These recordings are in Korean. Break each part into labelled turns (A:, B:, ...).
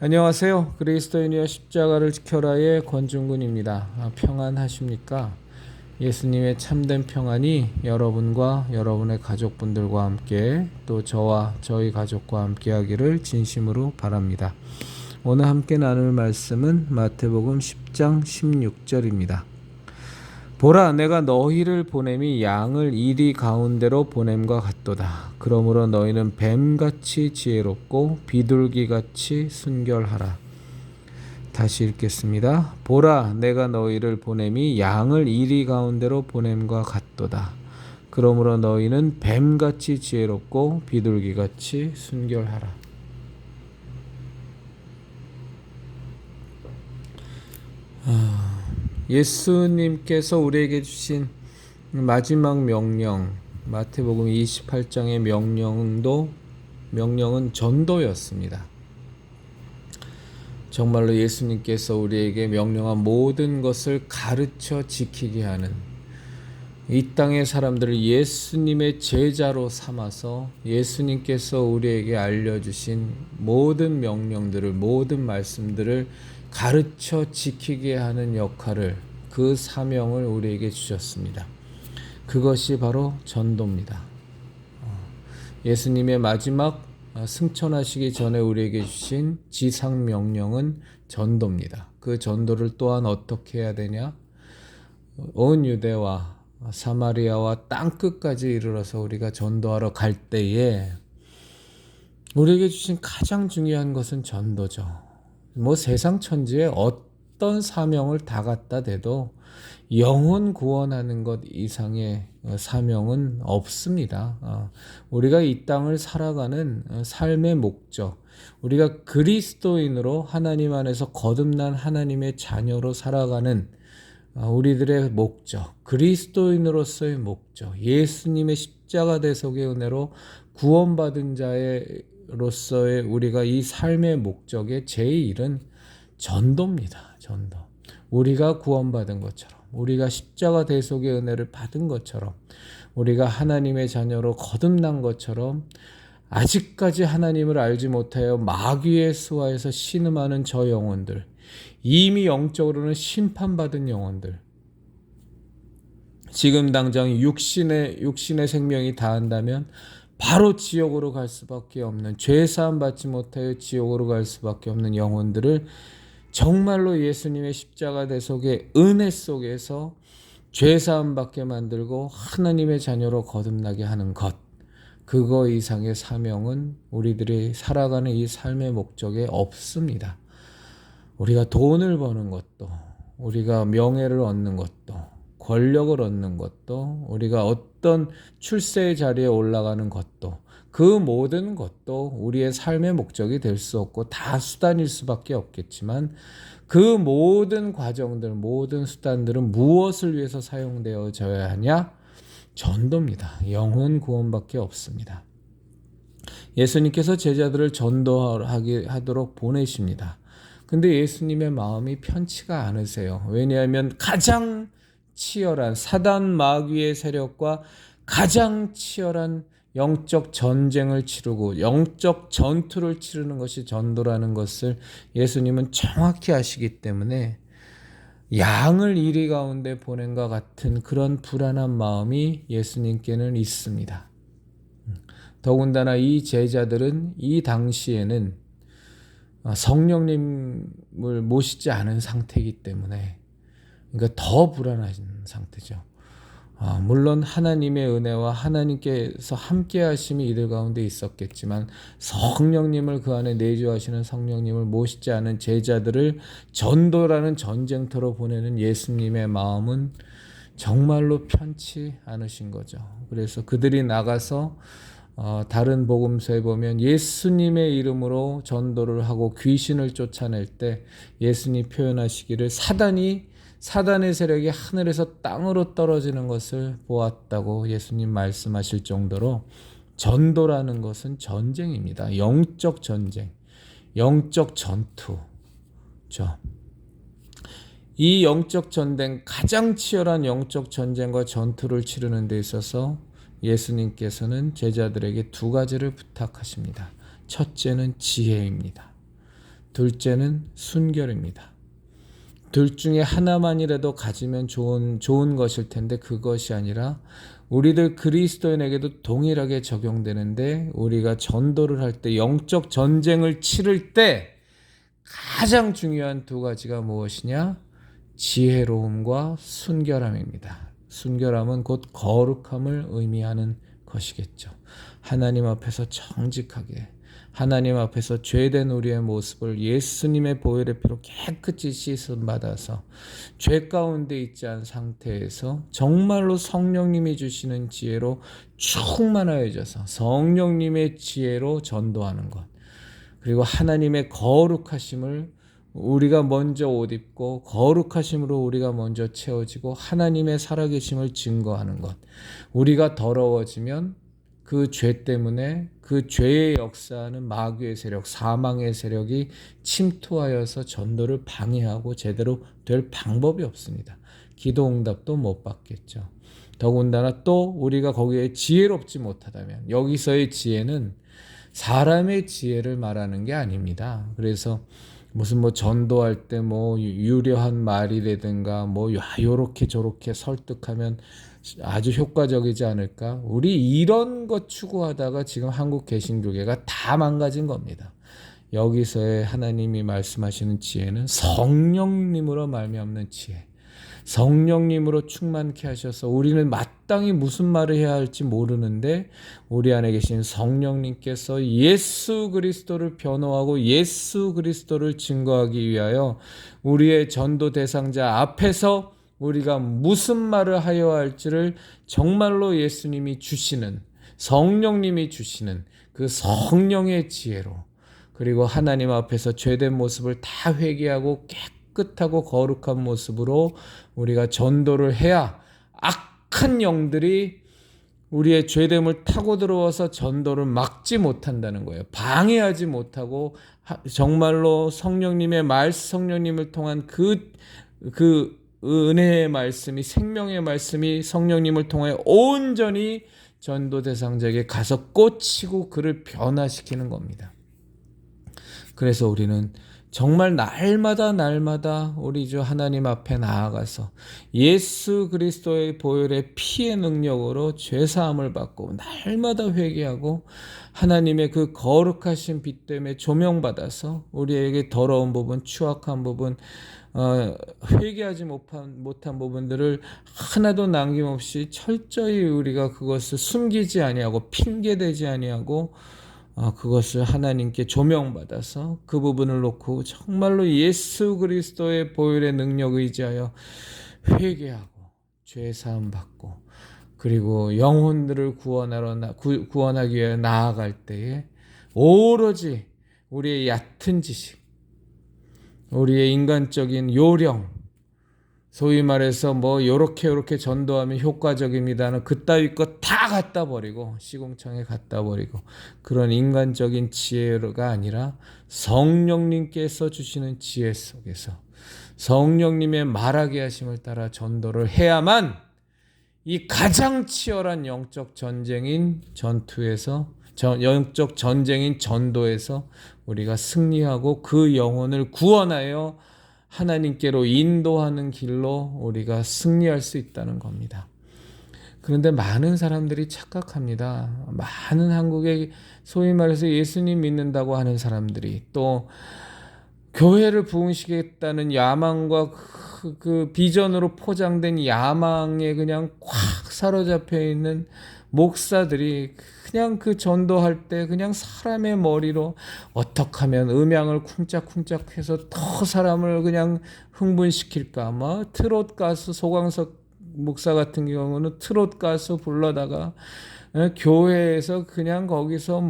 A: 안녕하세요. 그리스도인이여 십자가를 지켜라의 권중근입니다. 평안하십니까? 예수님의 참된 평안이 여러분과 여러분의 가족분들과 함께 또 저와 저희 가족과 함께 하기를 진심으로 바랍니다. 오늘 함께 나눌 말씀은 마태복음 10장 16절입니다. 보라, 내가 너희를 보냄이 양을 이리 가운데로 보냄과 같도다. 그러므로 너희는 뱀같이 지혜롭고 비둘기같이 순결하라. 다시 읽겠습니다. 보라, 내가 너희를 보냄이 양을 이리 가운데로 보냄과 같도다. 그러므로 너희는 뱀같이 지혜롭고 비둘기같이 순결하라. 예수님께서 우리에게 주신 마지막 명령, 마태복음 28장의 명령은 전도였습니다. 정말로 예수님께서 우리에게 명령한 모든 것을 가르쳐 지키게 하는, 이 땅의 사람들을 예수님의 제자로 삼아서 예수님께서 우리에게 알려주신 모든 명령들을, 모든 말씀들을 가르쳐 지키게 하는 역할을, 그 사명을 우리에게 주셨습니다. 그것이 바로 전도입니다. 예수님의 마지막 승천하시기 전에 우리에게 주신 지상명령은 전도입니다. 그 전도를 또한 어떻게 해야 되냐? 온 유대와 사마리아와 땅끝까지 이르러서 우리가 전도하러 갈 때에 우리에게 주신 가장 중요한 것은 전도죠. 세상 천지에 어떤 사명을 다 갖다 대도 영혼 구원하는 것 이상의 사명은 없습니다. 우리가 이 땅을 살아가는 삶의 목적, 우리가 그리스도인으로 하나님 안에서 거듭난 하나님의 자녀로 살아가는 우리들의 목적, 그리스도인으로서의 목적, 예수님의 십자가 대속의 은혜로 구원받은 자로서의 우리가 이 삶의 목적의 제1은 전도입니다. 전도. 우리가 구원받은 것처럼, 우리가 십자가 대속의 은혜를 받은 것처럼, 우리가 하나님의 자녀로 거듭난 것처럼 아직까지 하나님을 알지 못하여 마귀의 수하에서 신음하는 저 영혼들, 이미 영적으로는 심판받은 영혼들, 지금 당장 육신의 생명이 다한다면 바로 지옥으로 갈 수밖에 없는, 죄사함 받지 못하여 지옥으로 갈 수밖에 없는 영혼들을 정말로 예수님의 십자가 대속의 은혜 속에서 죄사함 받게 만들고 하나님의 자녀로 거듭나게 하는 것, 그거 이상의 사명은 우리들이 살아가는 이 삶의 목적에 없습니다. 우리가 돈을 버는 것도, 우리가 명예를 얻는 것도, 권력을 얻는 것도, 우리가 어떤 출세의 자리에 올라가는 것도, 그 모든 것도 우리의 삶의 목적이 될 수 없고 다 수단일 수밖에 없겠지만, 그 모든 과정들, 모든 수단들은 무엇을 위해서 사용되어져야 하냐? 전도입니다. 영혼 구원밖에 없습니다. 예수님께서 제자들을 전도하도록 보내십니다. 근데 예수님의 마음이 편치가 않으세요. 왜냐하면 가장 치열한 사단 마귀의 세력과 가장 치열한 영적 전쟁을 치르고 영적 전투를 치르는 것이 전도라는 것을 예수님은 정확히 아시기 때문에 양을 이리 가운데 보낸과 같은 그런 불안한 마음이 예수님께는 있습니다. 더군다나 이 제자들은 이 당시에는 성령님을 모시지 않은 상태이기 때문에, 그러니까 더 불안한 상태죠. 물론 하나님의 은혜와 하나님께서 함께 하심이 이들 가운데 있었겠지만 성령님을 그 안에 내주하시는 성령님을 모시지 않은 제자들을 전도라는 전쟁터로 보내는 예수님의 마음은 정말로 편치 않으신 거죠. 그래서 그들이 나가서 다른 복음서에 보면 예수님의 이름으로 전도를 하고 귀신을 쫓아낼 때 예수님 표현하시기를 사단의 세력이 하늘에서 땅으로 떨어지는 것을 보았다고 예수님 말씀하실 정도로 전도라는 것은 전쟁입니다. 영적 전쟁, 영적 전투죠. 이 영적 전쟁, 가장 치열한 영적 전쟁과 전투를 치르는 데 있어서 예수님께서는 제자들에게 두 가지를 부탁하십니다. 첫째는 지혜입니다. 둘째는 순결입니다. 둘 중에 하나만이라도 가지면 좋은 것일 텐데 그것이 아니라 우리들 그리스도인에게도 동일하게 적용되는데, 우리가 전도를 할 때, 영적 전쟁을 치를 때 가장 중요한 두 가지가 무엇이냐? 지혜로움과 순결함입니다. 순결함은 곧 거룩함을 의미하는 것이겠죠. 하나님 앞에서 정직하게, 하나님 앞에서 죄된 우리의 모습을 예수님의 보혈의 피로 깨끗이 씻음 받아서 죄 가운데 있지 않은 상태에서 정말로 성령님이 주시는 지혜로 충만하여져서 성령님의 지혜로 전도하는 것, 그리고 하나님의 거룩하심을 우리가 먼저 옷 입고 거룩하심으로 우리가 먼저 채워지고 하나님의 살아계심을 증거하는 것. 우리가 더러워지면 그 죄 때문에 그 죄의 역사하는 마귀의 세력, 사망의 세력이 침투하여서 전도를 방해하고 제대로 될 방법이 없습니다. 기도 응답도 못 받겠죠. 더군다나 또 우리가 거기에 지혜롭지 못하다면, 여기서의 지혜는 사람의 지혜를 말하는 게 아닙니다. 그래서 무슨 전도할 때 유려한 말이라든가 요렇게 저렇게 설득하면 아주 효과적이지 않을까? 우리 이런 것 추구하다가 지금 한국 개신교계가 다 망가진 겁니다. 여기서의 하나님이 말씀하시는 지혜는 성령님으로 말미암는 지혜, 성령님으로 충만케 하셔서 우리는 마땅히 무슨 말을 해야 할지 모르는데 우리 안에 계신 성령님께서 예수 그리스도를 변호하고 예수 그리스도를 증거하기 위하여 우리의 전도 대상자 앞에서 우리가 무슨 말을 하여야 할지를 정말로 예수님이 주시는, 성령님이 주시는 그 성령의 지혜로, 그리고 하나님 앞에서 죄된 모습을 다 회개하고 깨끗하고 거룩한 모습으로 우리가 전도를 해야 악한 영들이 우리의 죄됨을 타고 들어와서 전도를 막지 못한다는 거예요. 방해하지 못하고 정말로 성령님의 성령님을 통한 그 은혜의 말씀이, 생명의 말씀이 성령님을 통해 온전히 전도 대상자에게 가서 꽂히고 그를 변화시키는 겁니다. 그래서 우리는 정말 날마다 우리 주 하나님 앞에 나아가서 예수 그리스도의 보혈의 피의 능력으로 죄사함을 받고 날마다 회개하고 하나님의 그 거룩하신 빛 때문에 조명받아서 우리에게 더러운 부분, 추악한 부분, 회개하지 못한 부분들을 하나도 남김없이 철저히 우리가 그것을 숨기지 아니하고 핑계대지 아니하고 그것을 하나님께 조명받아서 그 부분을 놓고 정말로 예수 그리스도의 보혈의 능력에 의지하여 회개하고 죄사함 받고 그리고 영혼들을 구원하기 위해 나아갈 때에 오로지 우리의 얕은 지식, 우리의 인간적인 요령, 소위 말해서 요렇게 전도하면 효과적입니다는 그따위 거 다 갖다 버리고 시궁창에 갖다 버리고 그런 인간적인 지혜가 아니라 성령님께서 주시는 지혜 속에서 성령님의 말하게 하심을 따라 전도를 해야만 이 가장 치열한 영적 전쟁인 영적 전쟁인 전도에서 우리가 승리하고 그 영혼을 구원하여 하나님께로 인도하는 길로 우리가 승리할 수 있다는 겁니다. 그런데 많은 사람들이 착각합니다. 많은 한국의 소위 말해서 예수님 믿는다고 하는 사람들이 또 교회를 부흥시키겠다는 야망과 그 비전으로 포장된 야망에 그냥 꽉 사로잡혀 있는 목사들이 그냥 그 전도할 때 그냥 사람의 머리로 어떻게 하면 음향을 쿵짝쿵짝 해서 더 사람을 그냥 흥분시킬까, 트롯 가수 소광석 목사 같은 경우는 트롯 가수 불러다가 교회에서 그냥 거기서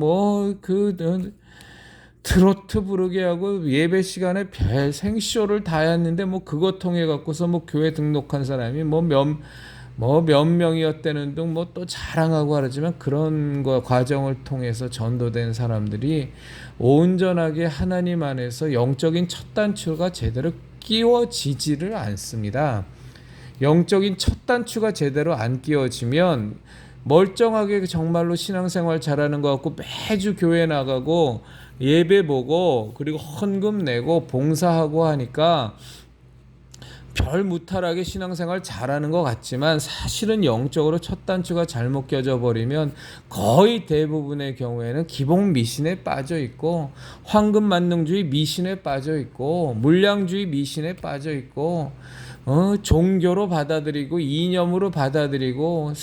A: 트로트 부르게 하고 예배 시간에 별 생쇼를 다 했는데 그거 통해 갖고서 교회 등록한 사람이 몇 명이었다는 등 또 자랑하고 하지만 그런 과정을 통해서 전도된 사람들이 온전하게 하나님 안에서 영적인 첫 단추가 제대로 끼워지지를 않습니다. 영적인 첫 단추가 제대로 안 끼워지면 멀쩡하게 정말로 신앙생활 잘하는 것 같고 매주 교회 나가고 예배 보고 그리고 헌금 내고 봉사하고 하니까 별 무탈하게 신앙생활 잘하는 것 같지만 사실은 영적으로 첫 단추가 잘못 껴져 버리면 거의 대부분의 경우에는 기복 미신에 빠져 있고 황금 만능주의 미신에 빠져 있고 물량주의 미신에 빠져 있고 종교로 받아들이고 이념으로 받아들이고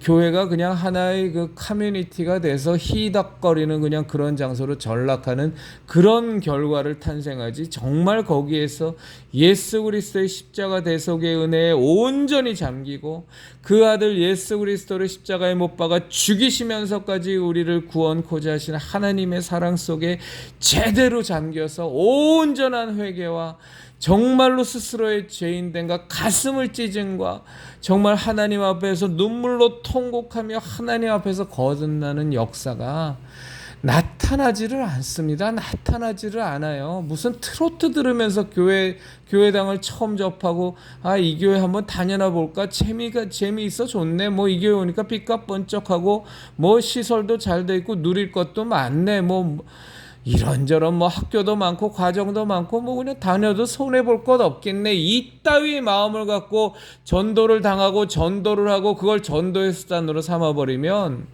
A: 교회가 그냥 하나의 그 커뮤니티가 돼서 히덕거리는 그냥 그런 장소로 전락하는 그런 결과를 탄생하지, 정말 거기에서 예수 그리스도의 십자가 대속의 은혜에 온전히 잠기고 그 아들 예수 그리스도를 십자가에 못 박아 죽이시면서까지 우리를 구원코자 하신 하나님의 사랑 속에 제대로 잠겨서 온전한 회개와 정말로 스스로의 죄인됨과 가슴을 찢음과 정말 하나님 앞에서 눈물로 통곡하며 하나님 앞에서 거듭나는 역사가 나타나지를 않습니다. 나타나지를 않아요. 무슨 트로트 들으면서 교회당을 처음 접하고 이 교회 한번 다녀나 볼까? 재미있어 좋네. 뭐 이 교회 오니까 빛과 번쩍하고 뭐 시설도 잘 돼 있고 누릴 것도 많네. 뭐 이런저런 뭐 학교도 많고 과정도 많고 뭐 그냥 다녀도 손해볼 것 없겠네, 이따위 마음을 갖고 전도를 당하고 전도를 하고 그걸 전도의 수단으로 삼아버리면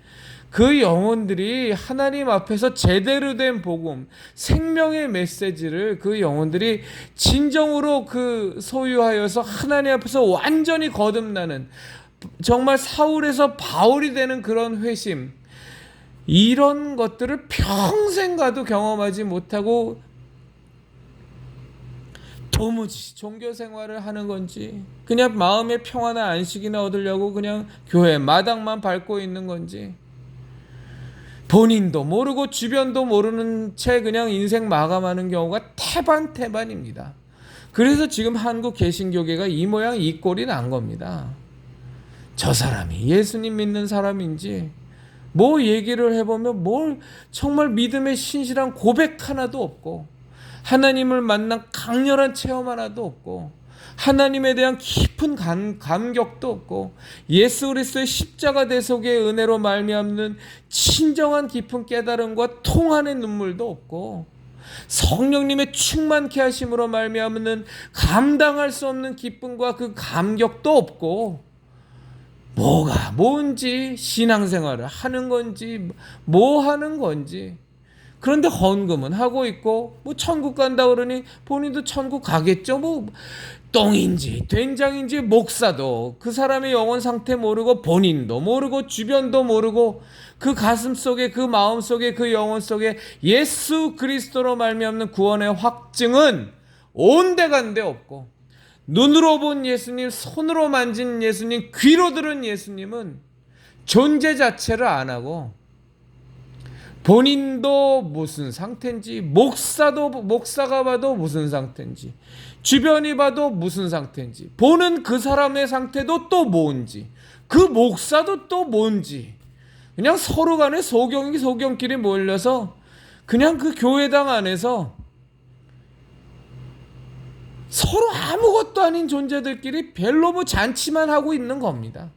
A: 그 영혼들이 하나님 앞에서 제대로 된 복음, 생명의 메시지를 그 영혼들이 진정으로 그 소유하여서 하나님 앞에서 완전히 거듭나는, 정말 사울에서 바울이 되는 그런 회심, 이런 것들을 평생 가도 경험하지 못하고 도무지 종교 생활을 하는 건지 그냥 마음의 평화나 안식이나 얻으려고 그냥 교회 마당만 밟고 있는 건지 본인도 모르고 주변도 모르는 채 그냥 인생 마감하는 경우가 태반입니다. 그래서 지금 한국 개신교계가 이 모양 이 꼴이 난 겁니다. 저 사람이 예수님 믿는 사람인지 뭐 얘기를 해보면 뭘 정말 믿음의 신실한 고백 하나도 없고 하나님을 만난 강렬한 체험 하나도 없고 하나님에 대한 깊은 감격도 없고 예수 그리스도의 십자가 대속의 은혜로 말미암는 진정한 깊은 깨달음과 통한의 눈물도 없고 성령님의 충만케 하심으로 말미암는 감당할 수 없는 기쁨과 그 감격도 없고, 뭐가 뭔지 신앙생활을 하는 건지 뭐 하는 건지, 그런데 헌금은 하고 있고 뭐 천국 간다 그러니 본인도 천국 가겠죠. 뭐 똥인지 된장인지 목사도 그 사람의 영혼 상태 모르고 본인도 모르고 주변도 모르고 그 가슴 속에 그 마음 속에 그 영혼 속에 예수 그리스도로 말미암는 구원의 확증은 온데간데 없고, 눈으로 본 예수님, 손으로 만진 예수님, 귀로 들은 예수님은 존재 자체를 안 하고 본인도 무슨 상태인지, 목사가 봐도 무슨 상태인지, 주변이 봐도 무슨 상태인지, 보는 그 사람의 상태도 또 뭔지, 그 목사도 또 뭔지, 그냥 서로 간에 소경끼리 몰려서 그냥 그 교회당 안에서 서로 아무것도 아닌 존재들끼리 별로 뭐 잔치만 하고 있는 겁니다.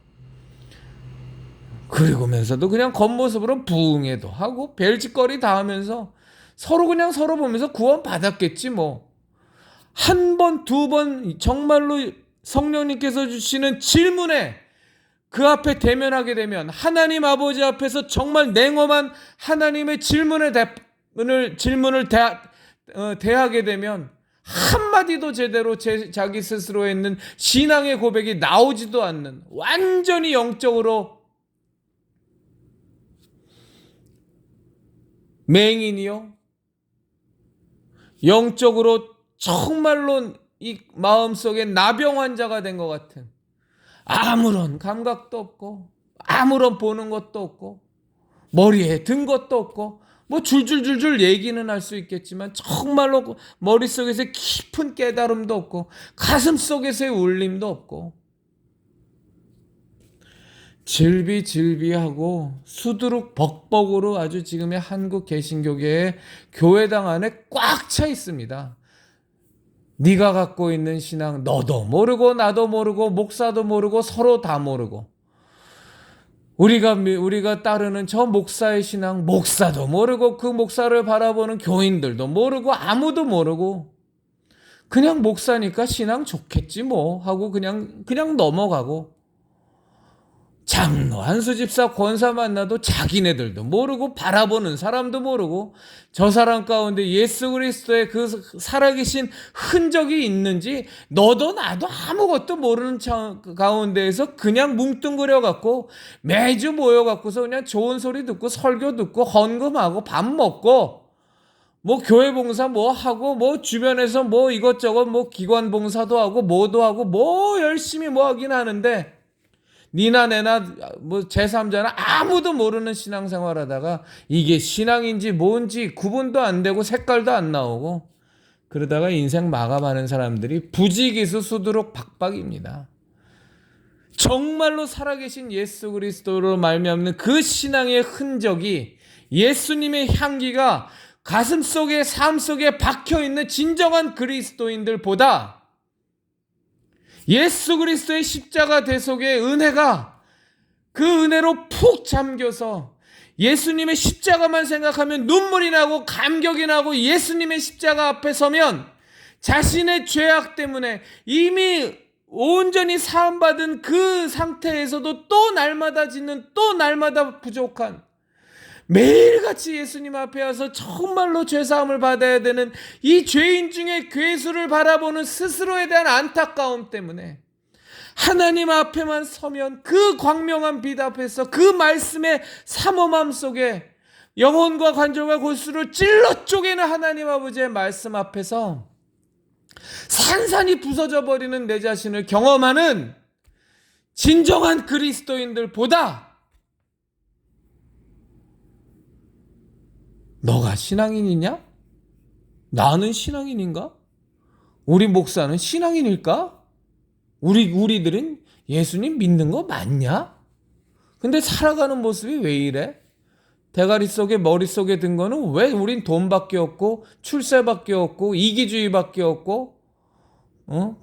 A: 그리고면서도 그냥 겉모습으로 부흥회도 하고 별짓거리 다 하면서 서로 그냥 서로 보면서 구원 받았겠지 뭐. 한 번, 두 번 정말로 성령님께서 주시는 질문에 그 앞에 대면하게 되면, 하나님 아버지 앞에서 정말 냉엄한 하나님의 질문을 대하게 되면 한마디도 제대로 자기 스스로 했는 신앙의 고백이 나오지도 않는, 완전히 영적으로 맹인이요, 영적으로 정말로 이 마음속에 나병 환자가 된 것 같은, 아무런 감각도 없고 아무런 보는 것도 없고 머리에 든 것도 없고 뭐 줄줄줄줄 얘기는 할 수 있겠지만 정말로 머릿속에서 깊은 깨달음도 없고 가슴속에서의 울림도 없고 질비질비하고 수두룩 벅벅으로 아주 지금의 한국 개신교계의 교회당 안에 꽉 차 있습니다. 네가 갖고 있는 신앙 너도 모르고 나도 모르고 목사도 모르고 서로 다 모르고, 우리가 따르는 저 목사의 신앙, 목사도 모르고 그 목사를 바라보는 교인들도 모르고 아무도 모르고 그냥 목사니까 신앙 좋겠지 뭐 하고 그냥 넘어가고, 장로, 한수집사, 권사 만나도 자기네들도 모르고 바라보는 사람도 모르고 저 사람 가운데 예수 그리스도의 그 살아계신 흔적이 있는지 너도 나도 아무것도 모르는 가운데에서 그냥 뭉뚱그려 갖고 매주 모여 갖고서 그냥 좋은 소리 듣고 설교 듣고 헌금하고 밥 먹고 뭐 교회 봉사 뭐 하고 뭐 주변에서 뭐 이것저것 뭐 기관 봉사도 하고 뭐도 하고 뭐 열심히 뭐 하긴 하는데 니나 내나 뭐 제3자나 아무도 모르는 신앙생활 하다가 이게 신앙인지 뭔지 구분도 안 되고 색깔도 안 나오고 그러다가 인생 마감하는 사람들이 부지기수 수두룩 박박입니다. 정말로 살아계신 예수 그리스도로 말미암는 그 신앙의 흔적이, 예수님의 향기가 가슴속에 삶 속에 박혀있는 진정한 그리스도인들보다 예수 그리스도의 십자가 대속의 은혜가 그 은혜로 푹 잠겨서 예수님의 십자가만 생각하면 눈물이 나고 감격이 나고 예수님의 십자가 앞에 서면 자신의 죄악 때문에 이미 온전히 사함받은 그 상태에서도 또 날마다 짓는, 또 날마다 부족한, 매일같이 예수님 앞에 와서 정말로 죄사함을 받아야 되는 이 죄인 중에 괴수를 바라보는 스스로에 대한 안타까움 때문에 하나님 앞에만 서면 그 광명한 빛 앞에서 그 말씀의 삼엄함 속에 영혼과 관절과 골수를 찔러 쪼개는 하나님 아버지의 말씀 앞에서 산산이 부서져 버리는 내 자신을 경험하는 진정한 그리스도인들보다 너가 신앙인이냐? 나는 신앙인인가? 우리 목사는 신앙인일까? 우리들은 예수님 믿는 거 맞냐? 근데 살아가는 모습이 왜 이래? 대가리 속에 머릿속에 든 거는 왜 우린 돈밖에 없고 출세밖에 없고 이기주의밖에 없고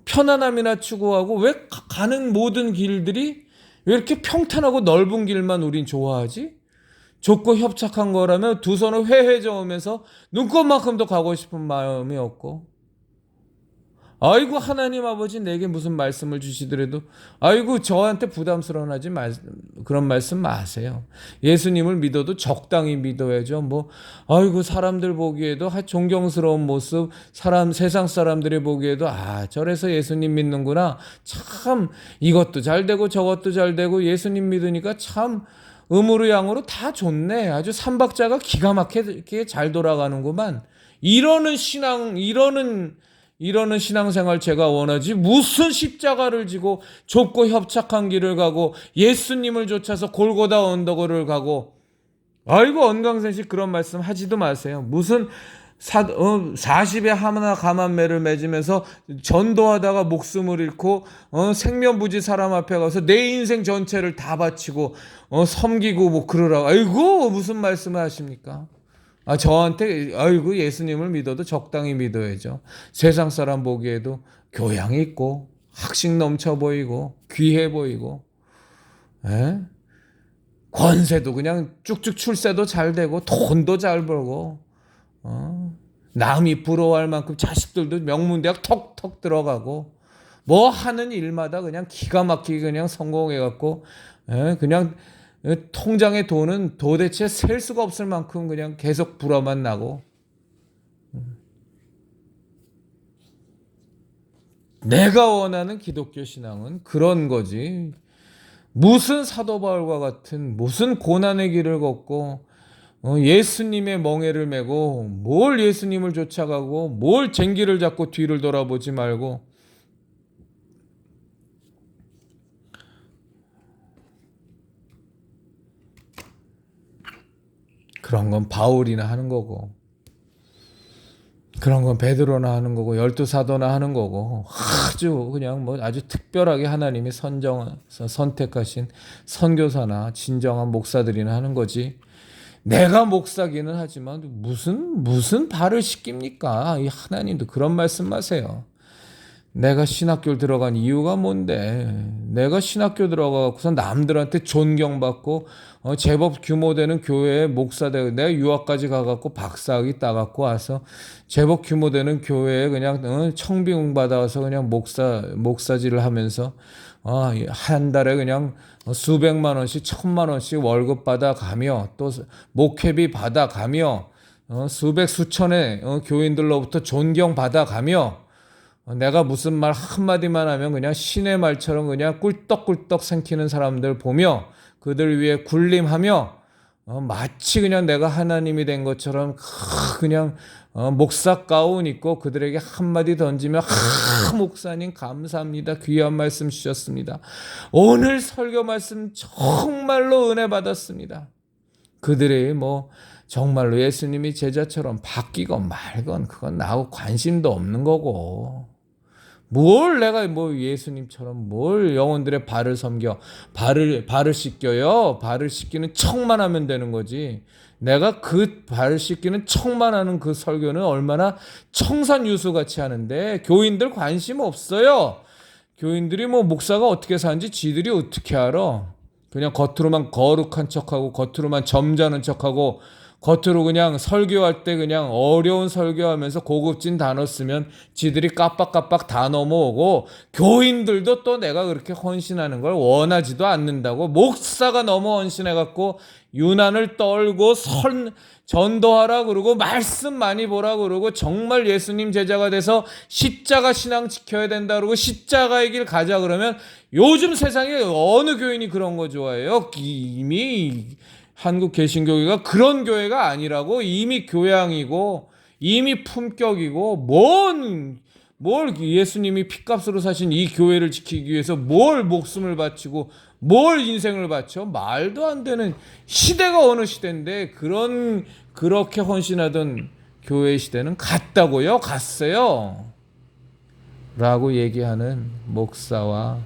A: 편안함이나 추구하고 왜 가는 모든 길들이 왜 이렇게 평탄하고 넓은 길만 우린 좋아하지? 좁고 협착한 거라면 두 손을 회회 저으면서 눈꽃만큼도 가고 싶은 마음이 없고, 아이고 하나님 아버지 내게 무슨 말씀을 주시더라도 아이고 저한테 부담스러운 그런 말씀 마세요. 예수님을 믿어도 적당히 믿어야죠. 뭐 아이고 사람들 보기에도 존경스러운 모습, 세상 사람들이 보기에도 저래서 예수님 믿는구나, 참 이것도 잘 되고 저것도 잘 되고 예수님 믿으니까 참 음으로 양으로 다 좋네, 아주 삼박자가 기가 막히게 잘 돌아가는구만, 이러는 신앙생활 제가 원하지, 무슨 십자가를 지고 좁고 협착한 길을 가고 예수님을 쫓아서 골고다 언덕을 가고, 아이고 언강생식 그런 말씀 하지도 마세요. 무슨 40에 하나 가만매를 맺으면서 전도하다가 목숨을 잃고 생면부지 사람 앞에 가서 내 인생 전체를 다 바치고 섬기고 뭐 그러라고, 아이고 무슨 말씀을 하십니까? 저한테 아이고 예수님을 믿어도 적당히 믿어야죠. 세상 사람 보기에도 교양 있고 학식 넘쳐 보이고 귀해 보이고 권세도 그냥 쭉쭉 출세도 잘 되고 돈도 잘 벌고 남이 부러워할 만큼 자식들도 명문대학 턱턱 들어가고 뭐 하는 일마다 그냥 기가 막히게 그냥 성공해갖고 그냥 통장에 돈은 도대체 셀 수가 없을 만큼 그냥 계속 불어만 나고, 내가 원하는 기독교 신앙은 그런 거지. 무슨 사도 바울과 같은 무슨 고난의 길을 걷고 예수님의 멍에를 메고 뭘 예수님을 쫓아가고 뭘 쟁기를 잡고 뒤를 돌아보지 말고, 그런 건 바울이나 하는 거고 그런 건 베드로나 하는 거고 열두 사도나 하는 거고 아주 그냥 뭐 아주 특별하게 하나님이 선택하신 선교사나 진정한 목사들이나 하는 거지. 내가 목사기는 하지만 무슨 발을 씻깁니까? 이 하나님도 그런 말씀하세요. 내가 신학교 들어간 이유가 뭔데? 내가 신학교 들어가고서 남들한테 존경받고 제법 규모 되는 교회에 목사 되고 내가 유학까지 가갖고 박사학위 따갖고 와서 제법 규모 되는 교회에 그냥 청빙 받아서 그냥 목사질을 하면서 한 달에 그냥 수백만 원씩 천만 원씩 월급 받아가며 또 목회비 받아가며 수백 수천의 교인들로부터 존경 받아가며 내가 무슨 말 한마디만 하면 그냥 신의 말처럼 그냥 꿀떡꿀떡 생기는 사람들 보며 그들 위해 군림하며 마치 그냥 내가 하나님이 된 것처럼 그냥 목사 가운 입고 그들에게 한마디 던지며 목사님 감사합니다. 귀한 말씀 주셨습니다. 오늘 설교 말씀 정말로 은혜 받았습니다. 그들이 정말로 예수님이 제자처럼 바뀌건 말건 그건 나하고 관심도 없는 거고 뭘 내가 예수님처럼 뭘 영혼들의 발을 섬겨 발을 씻겨요. 발을 씻기는 척만 하면 되는 거지. 내가 그 발을 씻기는 척만 하는 그 설교는 얼마나 청산유수같이 하는데 교인들 관심 없어요. 교인들이 목사가 어떻게 사는지 지들이 어떻게 알아. 그냥 겉으로만 거룩한 척하고 겉으로만 점잖은 척하고 겉으로 그냥 설교할 때 그냥 어려운 설교하면서 고급진 단어 쓰면 지들이 깜빡깜빡 다 넘어오고 교인들도 또 내가 그렇게 헌신하는 걸 원하지도 않는다고 목사가 너무 헌신해갖고 유난을 떨고 전도하라 그러고 말씀 많이 보라 그러고 정말 예수님 제자가 돼서 십자가 신앙 지켜야 된다 그러고 십자가의 길 가자 그러면 요즘 세상에 어느 교인이 그런 거 좋아해요? 이미 한국 개신교회가 그런 교회가 아니라고. 이미 교양이고 이미 품격이고 뭘 예수님이 핏값으로 사신 이 교회를 지키기 위해서 뭘 목숨을 바치고 뭘 인생을 바쳐. 말도 안 되는 시대가 어느 시대인데 그렇게 헌신하던 교회 시대는 갔다고요? 갔어요 라고 얘기하는 목사와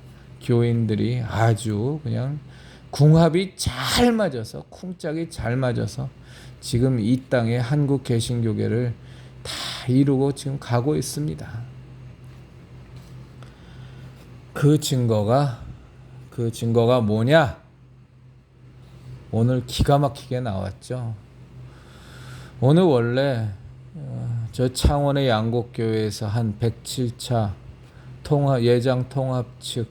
A: 교인들이 아주 그냥 궁합이 잘 맞아서 쿵짝이 잘 맞아서 지금 이 땅에 한국 개신교계를 다 이루고 지금 가고 있습니다. 그 증거가 뭐냐? 오늘 기가 막히게 나왔죠. 오늘 원래 저 창원의 양곡교회에서 한 107차 예장 통합 측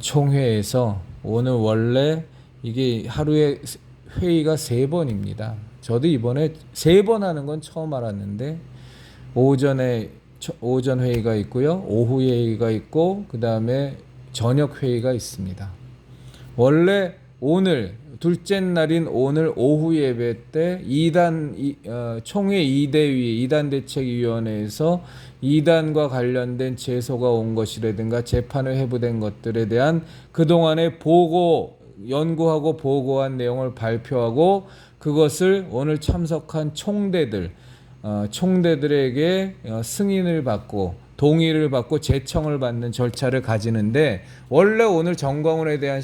A: 총회에서 오늘 원래 이게 하루에 회의가 3번입니다. 저도 이번에 3번 하는 건 처음 알았는데 오전 회의가 있고요. 오후 회의가 있고 그다음에 저녁 회의가 있습니다. 원래 오늘 둘째 날인 오늘 오후 예배 때 총회 2단 대책위원회에서 이단과 관련된 제소가 온 것이라든가 재판을 회부된 것들에 대한 그동안의 연구하고 보고한 내용을 발표하고 그것을 오늘 참석한 총대들에게 승인을 받고 동의를 받고 제청을 받는 절차를 가지는데 원래 오늘 정광훈에 대한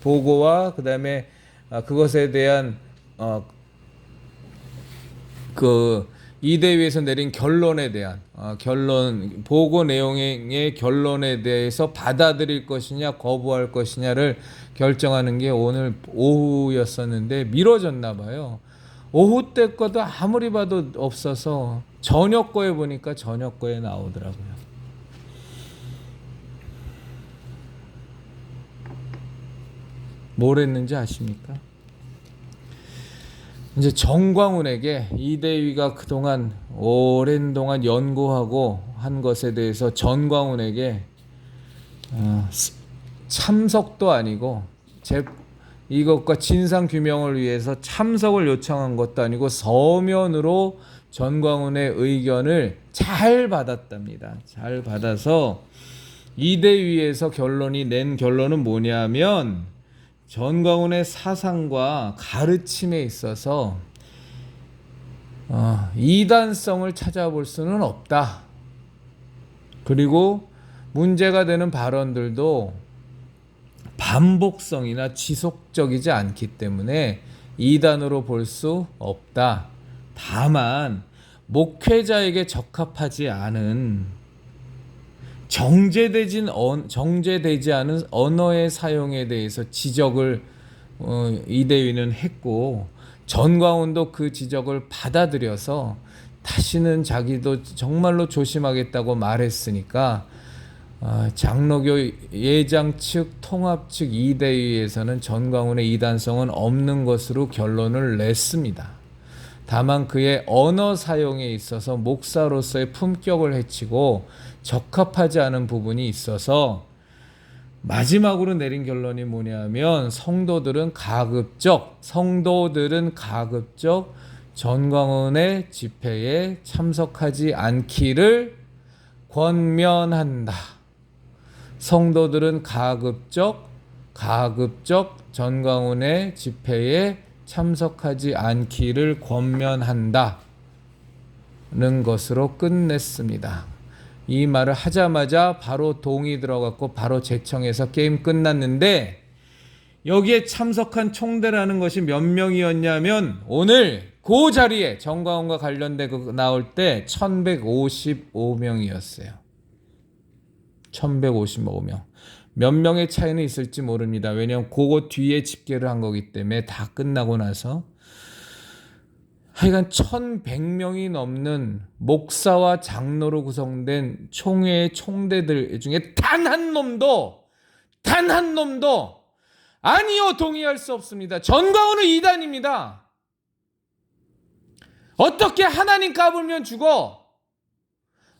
A: 보고와 그다음에 그것에 대한 이대위에서 내린 결론에 대한 보고 내용의 결론에 대해서 받아들일 것이냐 거부할 것이냐를 결정하는 게 오늘 오후였었는데 미뤄졌나 봐요. 오후 때 거도 아무리 봐도 없어서 저녁 거에 보니까 저녁 거에 나오더라고요. 뭘 했는지 아십니까? 이제 정광훈에게 이대위가 그동안 오랜 동안 연구하고 한 것에 대해서 정광훈에게 참석도 아니고 이것과 진상 규명을 위해서 참석을 요청한 것도 아니고 서면으로 정광훈의 의견을 잘 받았답니다. 잘 받아서 이대위에서 낸 결론은 뭐냐면 정광훈의 사상과 가르침에 있어서 이단성을 찾아볼 수는 없다. 그리고 문제가 되는 발언들도 반복성이나 지속적이지 않기 때문에 이단으로 볼 수 없다. 다만 목회자에게 적합하지 않은 정제되지 않은 언어의 사용에 대해서 지적을 이대위는 했고, 전광훈도 그 지적을 받아들여서 다시는 자기도 정말로 조심하겠다고 말했으니까 장로교 예장 측, 통합 측 이대위에서는 전광훈의 이단성은 없는 것으로 결론을 냈습니다. 다만 그의 언어 사용에 있어서 목사로서의 품격을 해치고 적합하지 않은 부분이 있어서 마지막으로 내린 결론이 뭐냐면 성도들은 가급적 전광훈의 집회에 참석하지 않기를 권면한다. 성도들은 가급적 전광훈의 집회에 참석하지 않기를 권면한다는 것으로 끝냈습니다. 이 말을 하자마자 바로 동의 들어갔고 바로 제청해서 게임 끝났는데, 여기에 참석한 총대라는 것이 몇 명이었냐면 오늘 그 자리에 전광훈과 관련되고 나올 때 1155명이었어요. 1155명. 몇 명의 차이는 있을지 모릅니다. 왜냐하면 그거 뒤에 집계를 한 거기 때문에 다 끝나고 나서. 하여간 1100명이 넘는 목사와 장로로 구성된 총회의 총대들 중에 단 한 놈도 아니요, 동의할 수 없습니다. 전광훈은 이단입니다. 어떻게 하나님 까불면 죽어?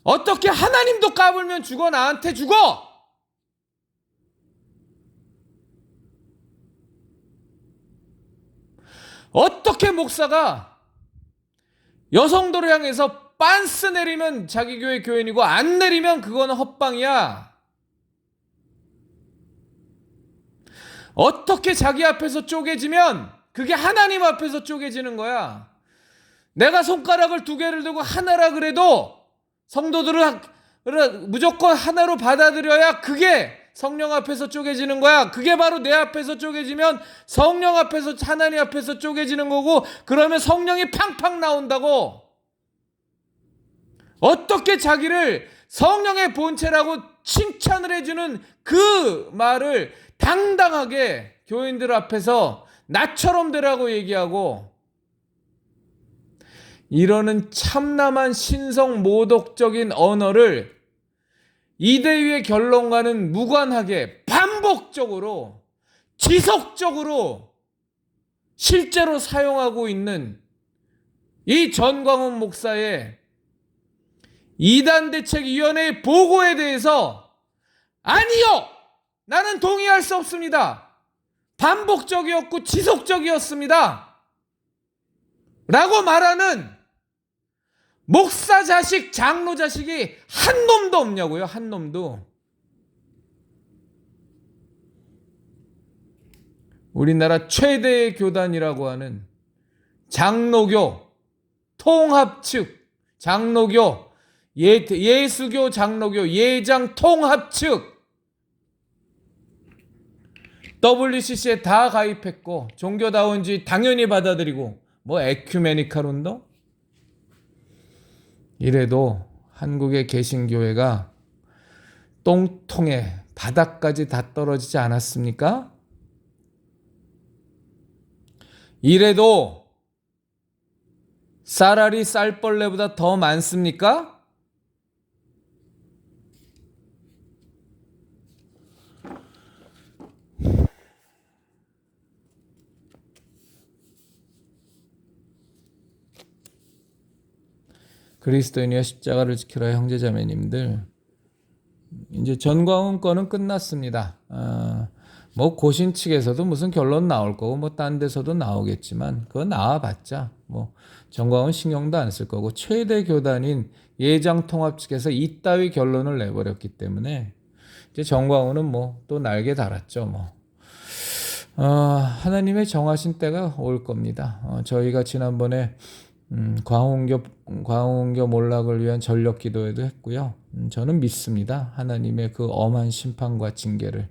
A: 어떻게 하나님도 까불면 죽어? 나한테 죽어? 어떻게 목사가 여성도를 향해서 빤스 내리면 자기 교회 교인이고 안 내리면 그거는 헛방이야? 어떻게 자기 앞에서 쪼개지면 그게 하나님 앞에서 쪼개지는 거야? 내가 손가락을 2개를 들고 하나라 그래도 성도들은 무조건 하나로 받아들여야 그게 성령 앞에서 쪼개지는 거야. 그게 바로 내 앞에서 쪼개지면 성령 앞에서, 하나님 앞에서 쪼개지는 거고, 그러면 성령이 팡팡 나온다고. 어떻게 자기를 성령의 본체라고 칭찬을 해주는 그 말을 당당하게 교인들 앞에서 나처럼 되라고 얘기하고, 이러는 참남한 신성 모독적인 언어를 이대위의 결론과는 무관하게 반복적으로 지속적으로 실제로 사용하고 있는 이 전광훈 목사의 이단대책위원회의 보고에 대해서 아니요! 나는 동의할 수 없습니다. 반복적이었고 지속적이었습니다. 라고 말하는 목사 자식, 장로 자식이 한 놈도 없냐고요? 한 놈도. 우리나라 최대의 교단이라고 하는 장로교 통합 측, 장로교, 예수교 장로교 예장 통합 측 WCC에 다 가입했고 종교다원주의 당연히 받아들이고 뭐 에큐메니칼 운동? 이래도 한국의 개신교회가 똥통에 바닥까지 다 떨어지지 않았습니까? 이래도 쌀알이 쌀벌레보다 더 많습니까? 그리스도인이여 십자가를 지키라 형제자매님들, 이제 전광훈 건은 끝났습니다. 뭐 고신 측에서도 무슨 결론 나올 거고 뭐 딴 데서도 나오겠지만 그거 나와봤자 뭐 전광훈 신경도 안 쓸 거고, 최대 교단인 예장통합 측에서 이따위 결론을 내버렸기 때문에 이제 전광훈은 뭐 또 날개 달았죠. 뭐 하나님의 정하신 때가 올 겁니다. 저희가 지난번에 광운교 몰락을 위한 전력 기도회도 했고요. 저는 믿습니다. 하나님의 그 엄한 심판과 징계를.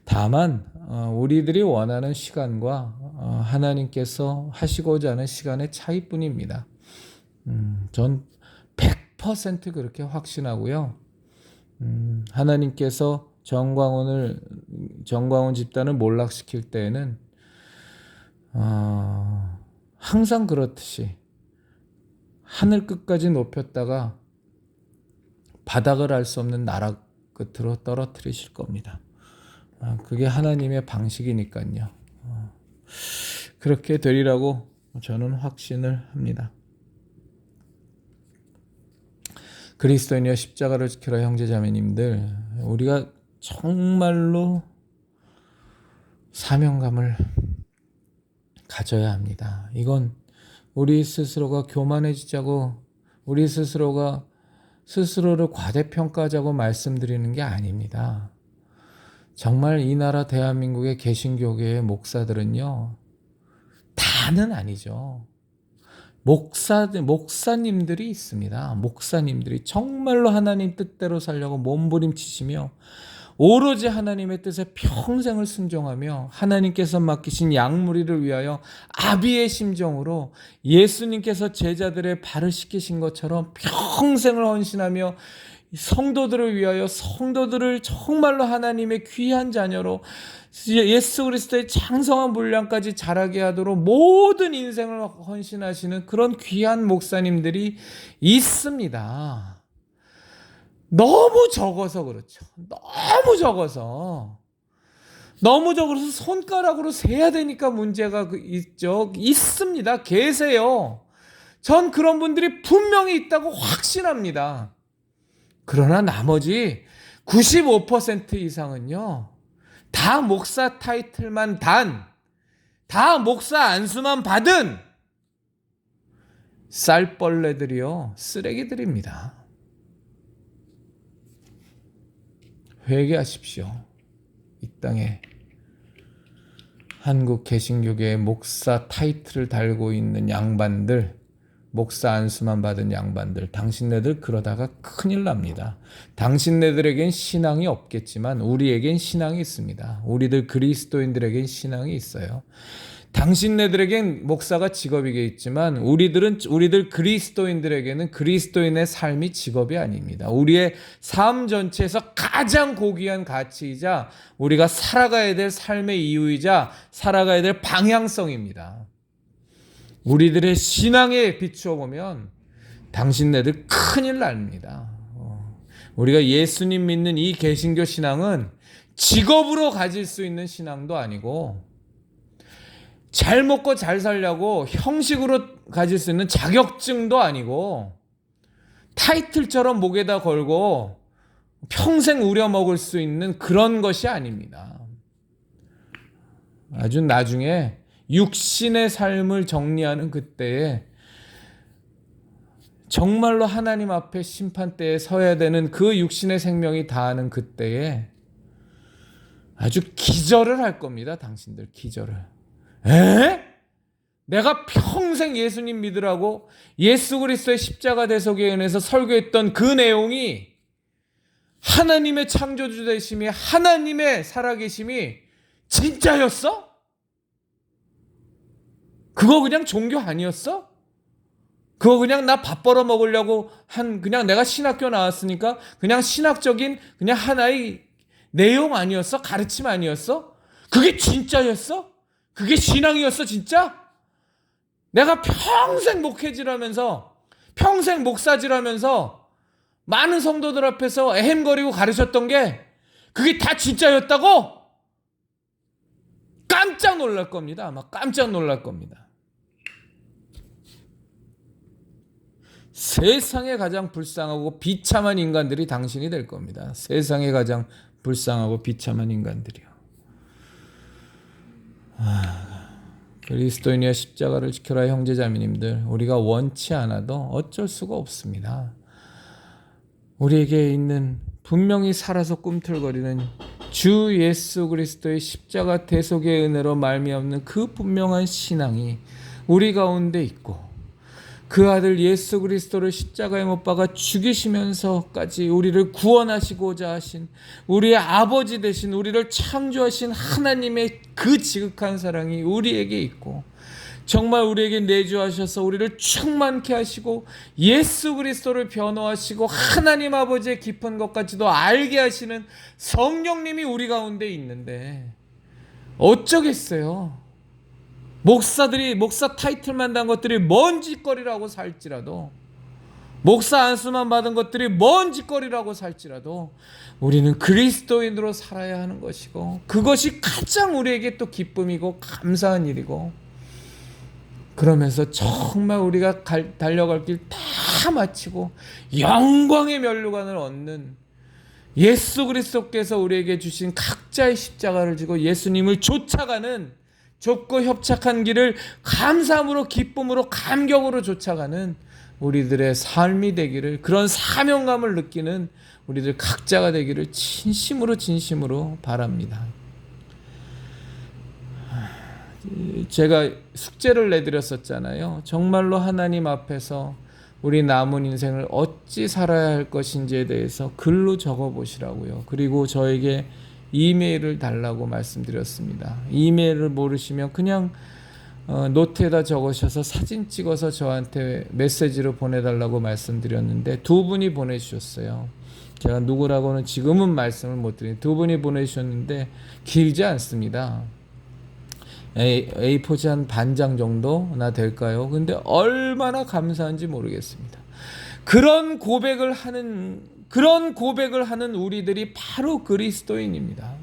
A: 다만 우리들이 원하는 시간과 하나님께서 하시고자 하는 시간의 차이뿐입니다. 전 100% 그렇게 확신하고요. 하나님께서 정광훈 집단을 몰락시킬 때에는 항상 그렇듯이 하늘 끝까지 높였다가 바닥을 알 수 없는 나라 끝으로 떨어뜨리실 겁니다. 그게 하나님의 방식이니까요. 그렇게 되리라고 저는 확신을 합니다. 그리스도인이여 십자가를 지키라 형제자매님들, 우리가 정말로 사명감을 가져야 합니다. 이건 우리 스스로가 교만해지자고, 우리 스스로가 스스로를 과대평가하자고 말씀드리는 게 아닙니다. 정말 이 나라 대한민국의 개신교계의 목사들은요, 다는 아니죠. 목사님들이 있습니다. 목사님들이 정말로 하나님 뜻대로 살려고 몸부림치시며 오로지 하나님의 뜻에 평생을 순종하며 하나님께서 맡기신 양무리를 위하여 아비의 심정으로 예수님께서 제자들의 발을 씻기신 것처럼 평생을 헌신하며 성도들을 위하여 성도들을 정말로 하나님의 귀한 자녀로 예수 그리스도의 장성한 분량까지 자라게 하도록 모든 인생을 헌신하시는 그런 귀한 목사님들이 있습니다. 너무 적어서 그렇죠. 너무 적어서 손가락으로 세야 되니까 문제가 있죠. 있습니다. 계세요. 전 그런 분들이 분명히 있다고 확신합니다. 그러나 나머지 95% 이상은요, 다 목사 타이틀만 다 목사 안수만 받은 쌀벌레들이요, 쓰레기들입니다. 회개하십시오. 이 땅에 한국 개신교계의 목사 타이틀을 달고 있는 양반들, 목사 안수만 받은 양반들, 당신네들 그러다가 큰일 납니다. 당신네들에겐 신앙이 없겠지만 우리에겐 신앙이 있습니다. 우리들 그리스도인들에겐 신앙이 있어요. 당신네들에겐 목사가 직업이겠지만 우리들 그리스도인들에게는 그리스도인의 삶이 직업이 아닙니다. 우리의 삶 전체에서 가장 고귀한 가치이자 우리가 살아가야 될 삶의 이유이자 살아가야 될 방향성입니다. 우리들의 신앙에 비추어 보면 당신네들 큰일 납니다. 우리가 예수님 믿는 이 개신교 신앙은 직업으로 가질 수 있는 신앙도 아니고 잘 먹고 잘 살려고 형식으로 가질 수 있는 자격증도 아니고 타이틀처럼 목에다 걸고 평생 우려먹을 수 있는 그런 것이 아닙니다. 아주 나중에 육신의 삶을 정리하는 그때에 정말로 하나님 앞에 심판대에 서야 되는 그 육신의 생명이 다하는 그때에 아주 기절을 할 겁니다. 당신들 기절을. 내가 평생 예수님 믿으라고 예수 그리스도의 십자가 대속에 은해서 설교했던 그 내용이 하나님의 창조주 되심이 하나님의 살아계심이 진짜였어? 그거 그냥 종교 아니었어? 그거 그냥 나 밥 벌어 먹으려고 그냥 내가 신학교 나왔으니까 그냥 신학적인 그냥 하나의 내용 아니었어? 가르침 아니었어? 그게 진짜였어? 그게 신앙이었어 진짜? 내가 평생 목회질하면서 평생 목사질하면서 많은 성도들 앞에서 에헴거리고 가르쳤던 게 그게 다 진짜였다고? 깜짝 놀랄 겁니다. 아마 깜짝 놀랄 겁니다. 세상에 가장 불쌍하고 비참한 인간들이 당신이 될 겁니다. 세상에 가장 불쌍하고 비참한 인간들이요. 그리스도인이여 십자가를 지켜라 형제자매님들, 우리가 원치 않아도 어쩔 수가 없습니다. 우리에게 있는 분명히 살아서 꿈틀거리는 주 예수 그리스도의 십자가 대속의 은혜로 말미암는 그 분명한 신앙이 우리 가운데 있고 그 아들 예수 그리스도를 십자가에 못 박아 죽이시면서까지 우리를 구원하시고자 하신 우리의 아버지 되신 우리를 창조하신 하나님의 그 지극한 사랑이 우리에게 있고 정말 우리에게 내주하셔서 우리를 충만케 하시고 예수 그리스도를 변호하시고 하나님 아버지의 깊은 것까지도 알게 하시는 성령님이 우리 가운데 있는데 어쩌겠어요. 목사 타이틀만 단 것들이 먼지거리라고 살지라도, 목사 안수만 받은 것들이 먼지거리라고 살지라도 우리는 그리스도인으로 살아야 하는 것이고, 그것이 가장 우리에게 또 기쁨이고 감사한 일이고, 그러면서 정말 우리가 달려갈 길 다 마치고 영광의 면류관을 얻는 예수 그리스도께서 우리에게 주신 각자의 십자가를 지고 예수님을 쫓아가는, 좁고 협착한 길을 감사함으로 기쁨으로 감격으로 쫓아가는 우리들의 삶이 되기를, 그런 사명감을 느끼는 우리들 각자가 되기를 진심으로 바랍니다. 제가 숙제를 내드렸었잖아요. 정말로 하나님 앞에서 우리 남은 인생을 어찌 살아야 할 것인지에 대해서 글로 적어보시라고요. 그리고 저에게 이메일을 달라고 말씀드렸습니다. 이메일을 모르시면 그냥 노트에다 적으셔서 사진 찍어서 저한테 메시지로 보내달라고 말씀드렸는데 두 분이 보내주셨어요. 제가 누구라고는 지금은 말씀을 못 드리니 두 분이 보내주셨는데 길지 않습니다. A4지 한 반장 정도나 될까요? 근데 얼마나 감사한지 모르겠습니다. 그런 고백을 하는 우리들이 바로 그리스도인입니다.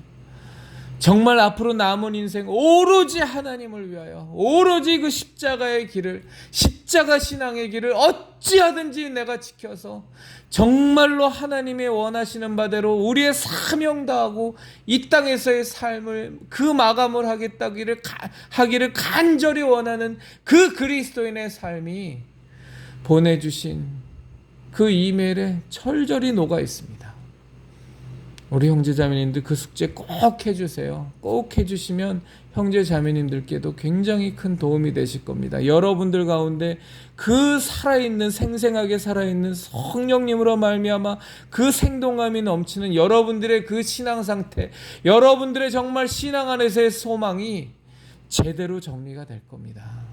A: 정말 앞으로 남은 인생 오로지 하나님을 위하여, 오로지 그 십자가의 길을, 십자가 신앙의 길을 어찌하든지 내가 지켜서 정말로 하나님의 원하시는 바대로 우리의 사명 다하고 이 땅에서의 삶을 그 마감을 하기를 간절히 원하는 그 그리스도인의 삶이 보내주신 그 이메일에 철저히 녹아 있습니다. 우리 형제자매님들 그 숙제 꼭 해주세요. 꼭 해주시면 형제자매님들께도 굉장히 큰 도움이 되실 겁니다. 여러분들 가운데 그 살아있는, 생생하게 살아있는 성령님으로 말미암아 그 생동감이 넘치는 여러분들의 그 신앙 상태, 여러분들의 정말 신앙 안에서의 소망이 제대로 정리가 될 겁니다.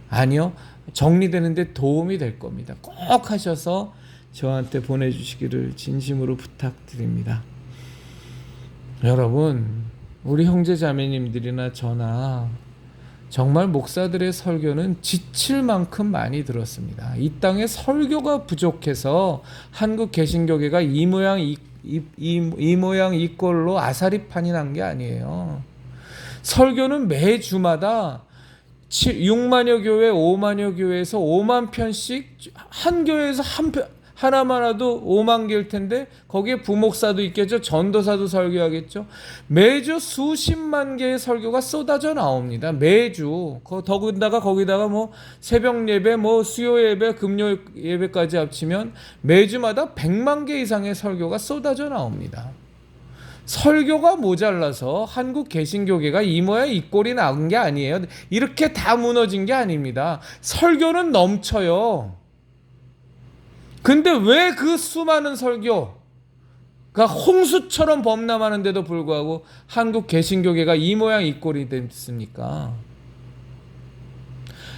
A: 아니요, 정리되는데 도움이 될 겁니다. 꼭 하셔서 저한테 보내주시기를 진심으로 부탁드립니다. 여러분, 우리 형제자매님들이나 저나 정말 목사들의 설교는 지칠 만큼 많이 들었습니다. 이 땅에 설교가 부족해서 한국 개신교계가 이 모양 이 꼴로 아사리판이 난 게 아니에요. 설교는 매주마다 6만여 교회, 5만여 교회에서 5만 편씩, 한 교회에서 하나만 와도 5만 개일 텐데 거기에 부목사도 있겠죠. 전도사도 설교하겠죠. 매주 수십만 개의 설교가 쏟아져 나옵니다. 매주. 더군다나 거기다가 뭐 새벽 예배, 뭐 수요 예배, 금요 예배까지 합치면 매주마다 100만 개 이상의 설교가 쏟아져 나옵니다. 설교가 모자라서 한국 개신교계가 이 모양 이 꼴이 나온 게 아니에요. 이렇게 다 무너진 게 아닙니다. 설교는 넘쳐요. 근데 왜 그 수많은 설교가 홍수처럼 범람하는데도 불구하고 한국 개신교계가 이 모양 이 꼴이 됐습니까?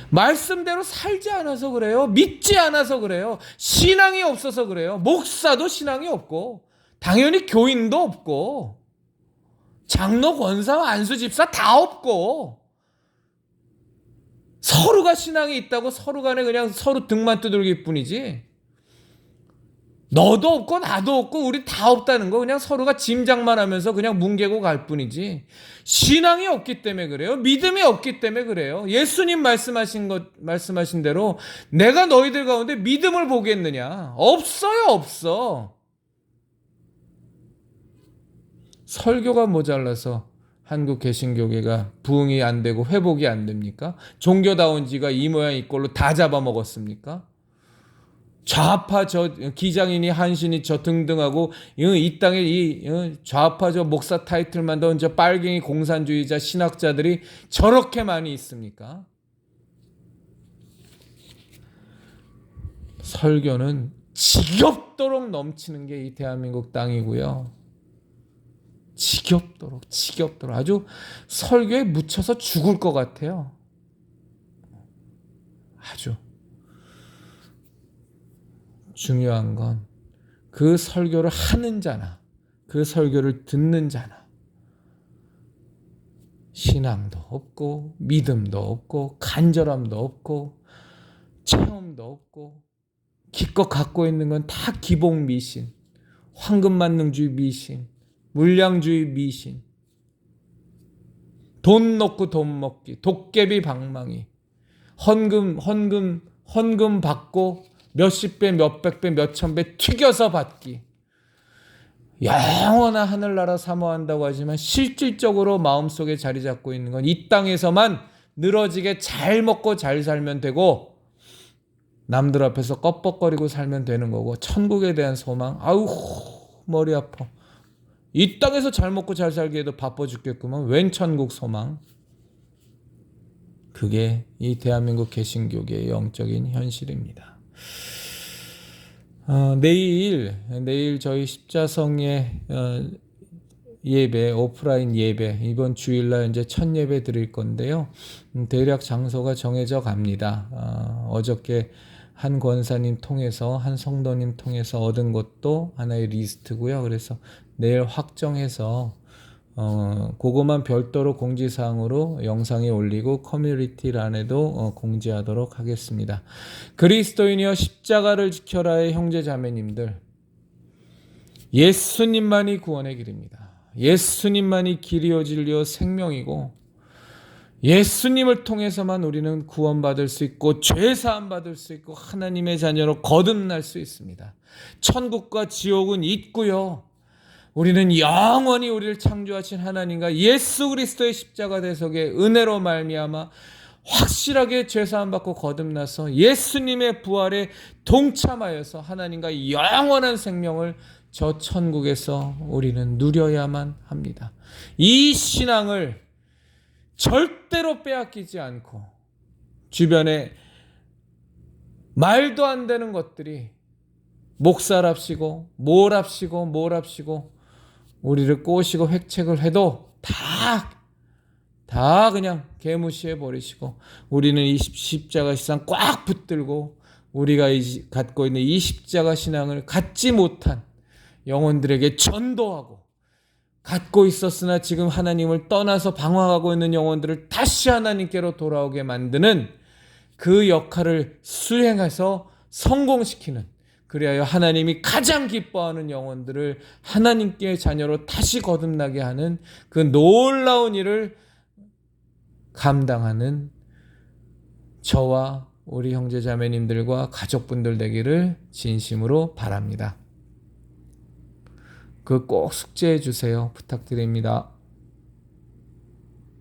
A: 말씀대로 살지 않아서 그래요. 믿지 않아서 그래요. 신앙이 없어서 그래요. 목사도 신앙이 없고 당연히 교인도 없고 장로, 권사, 안수, 집사 다 없고 서로가 신앙이 있다고 서로 간에 그냥 서로 등만 두들길 뿐이지, 너도 없고 나도 없고 우리 다 없다는 거 그냥 서로가 짐작만 하면서 그냥 뭉개고 갈 뿐이지, 신앙이 없기 때문에 그래요. 믿음이 없기 때문에 그래요. 예수님 말씀하신 대로 내가 너희들 가운데 믿음을 보겠느냐? 없어요, 없어. 설교가 모자라서 한국 개신교계가 부흥이 안 되고 회복이 안 됩니까? 종교다운 지가 이 모양 이 꼴로 다 잡아먹었습니까? 좌파 저 기장이니 한신이 저 등등하고 이 땅에 이 좌파 저 목사 타이틀만 던 저 빨갱이 공산주의자 신학자들이 저렇게 많이 있습니까? 설교는 지겹도록 넘치는 게 이 대한민국 땅이고요. 지겹도록 아주 설교에 묻혀서 죽을 것 같아요. 아주 중요한 건 그 설교를 하는 자나 그 설교를 듣는 자나 신앙도 없고 믿음도 없고 간절함도 없고 체험도 없고 기껏 갖고 있는 건 다 기복 미신, 황금만능주의 미신, 물량주의 미신, 돈 놓고 돈 먹기, 도깨비 방망이, 헌금 받고 몇십 배, 몇백 배, 몇천 배 튀겨서 받기. 영원한 하늘나라 사모한다고 하지만 실질적으로 마음속에 자리 잡고 있는 건 이 땅에서만 늘어지게 잘 먹고 잘 살면 되고 남들 앞에서 껍벅거리고 살면 되는 거고 천국에 대한 소망, 아우 머리 아파. 이 땅에서 잘 먹고 잘 살기에도 바빠 죽겠구만. 웬 천국 소망. 그게 이 대한민국 개신교계의 영적인 현실입니다. 내일 저희 십자성의 예배, 오프라인 예배, 이번 주일날 이제 첫 예배 드릴 건데요. 대략 장소가 정해져 갑니다. 어저께 한 권사님 통해서, 한 성도님 통해서 얻은 것도 하나의 리스트고요. 그래서 내일 확정해서 그것만 별도로 공지사항으로 영상에 올리고 커뮤니티란에도 공지하도록 하겠습니다. 그리스도인이여 십자가를 지켜라의 형제 자매님들, 예수님만이 구원의 길입니다. 예수님만이 길이요 진리요 생명이고 예수님을 통해서만 우리는 구원받을 수 있고 죄사함 받을 수 있고 하나님의 자녀로 거듭날 수 있습니다. 천국과 지옥은 있고요. 우리는 영원히 우리를 창조하신 하나님과 예수 그리스도의 십자가 대속의 은혜로 말미암아 확실하게 죄사함 받고 거듭나서 예수님의 부활에 동참하여서 하나님과 영원한 생명을 저 천국에서 우리는 누려야만 합니다. 이 신앙을 절대로 빼앗기지 않고 주변에 말도 안 되는 것들이 목사랍시고 뭐랍시고 우리를 꼬시고 획책을 해도 다 그냥 개무시해 버리시고 우리는 이 십자가 신앙 꽉 붙들고 우리가 갖고 있는 이 십자가 신앙을 갖지 못한 영혼들에게 전도하고 갖고 있었으나 지금 하나님을 떠나서 방황하고 있는 영혼들을 다시 하나님께로 돌아오게 만드는 그 역할을 수행해서 성공시키는, 그리하여 하나님이 가장 기뻐하는 영혼들을 하나님께 자녀로 다시 거듭나게 하는 그 놀라운 일을 감당하는 저와 우리 형제자매님들과 가족분들 되기를 진심으로 바랍니다. 그 꼭 숙제해 주세요. 부탁드립니다.